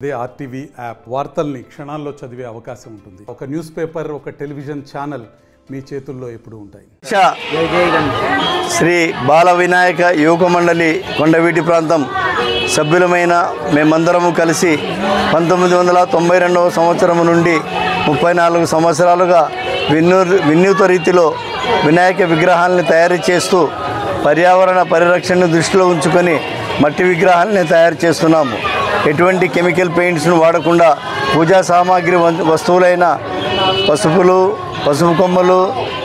అదే RTV app వార్తల్ని క్షణాల్లో చదివే అవకాశం ఉంటుంది. ఒక న్యూస్ పేపర్, ఒక టెలివిజన్ ఛానల్ మీ చేతుల్లో ఎప్పుడు ఉంటాయి. శ్రీ బాల వినాయక యువక మండలి కొండవీటి ప్రాంతం సభ్యులమైన మేమందరము కలిసి 1992వ సంవత్సరం నుండి 34 సంవత్సరాలుగా వినూత్న రీతిలో వినాయక విగ్రహాలను తయారు చేస్తూ పర్యావరణ పరిరక్షణను దృష్టిలో ఉంచుకొని మట్టి విగ్రహాలని తయారు చేస్తున్నాము. ఎటువంటి కెమికల్ పెయింట్స్ను వాడకుండా పూజా సామాగ్రి వస్తువులైన పసుపు కొమ్మలు,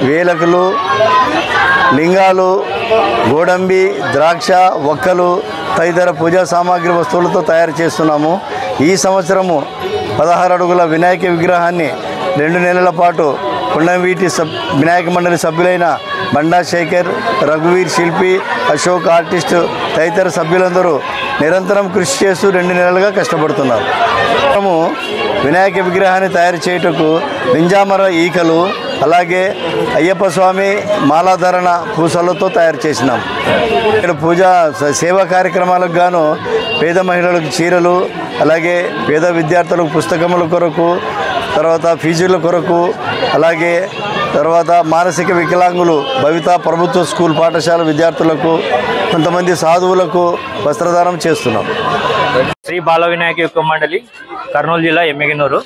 వేలకులు, లింగాలు, గోడంబి, ద్రాక్ష, ఒక్కలు తదితర పూజా సామాగ్రి వస్తువులతో తయారు చేస్తున్నాము. ఈ సంవత్సరము 16 అడుగుల వినాయక విగ్రహాన్ని 2 నెలల పాటు కొండవీటి వినాయక మండలి సభ్యులైన బండా శేఖర్, రఘువీర్ శిల్పి, అశోక్ ఆర్టిస్ట్ తదితర సభ్యులందరూ నిరంతరం కృషి చేస్తూ 2 నెలలుగా కష్టపడుతున్నారు. మనము వినాయక విగ్రహాన్ని తయారు చేయుటకు వింజామర ఈకలు, అలాగే అయ్యప్ప స్వామి మాలాధారణ పూసలతో తయారు చేసినాం. ఇక్కడ పూజా సేవా కార్యక్రమాలకు గాను పేద మహిళలకు చీరలు, అలాగే పేద విద్యార్థులకు పుస్తకముల కొరకు, తర్వాత ఫీజుల కొరకు, అలాగే తర్వాత మానసిక వికలాంగులు భవిత ప్రభుత్వ స్కూల్ పాఠశాల విద్యార్థులకు, కొంతమంది సాధువులకు వస్త్రదానం చేస్తున్నాం. శ్రీ బాల వినాయక యువక మండలి కర్నూలు జిల్లా ఎమ్మిగనూరు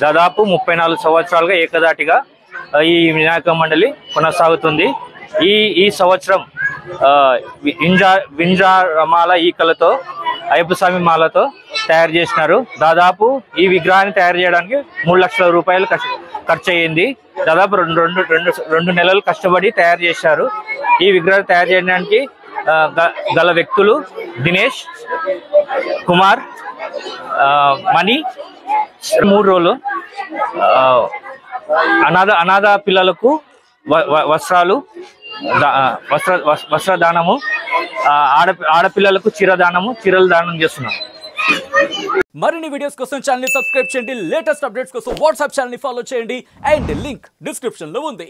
దాదాపు 34 సంవత్సరాలుగా ఏకదాటిగా ఈ వినాయక మండలి కొనసాగుతుంది. ఈ సంవత్సరం వింజామాల ఈకలతో, అయ్యప్ప స్వామి మాలతో తయారు చేసినారు. దాదాపు ఈ విగ్రహాన్ని తయారు చేయడానికి 3 లక్షల రూపాయలు ఖర్చు అయ్యింది. దాదాపు రెండు నెలలు కష్టపడి తయారు చేశారు. ఈ విగ్రహాన్ని తయారు చేయడానికి గల వ్యక్తులు దినేష్ కుమార్, మణి. 3 రోజులు అనాథ పిల్లలకు వస్త్రదానము, ఆడపిల్లలకు చీరల దానం చేస్తున్నాం. మరిన్ని వీడియోస్ కోసం ఛానల్ ని సబ్స్క్రైబ్ చేయండి. లేటెస్ట్ అప్డేట్స్ కోసం వాట్సాప్ ఛానల్ ని ఫాలో చేయండి. అండ్ లింక్ డిస్క్రిప్షన్ లో ఉంది.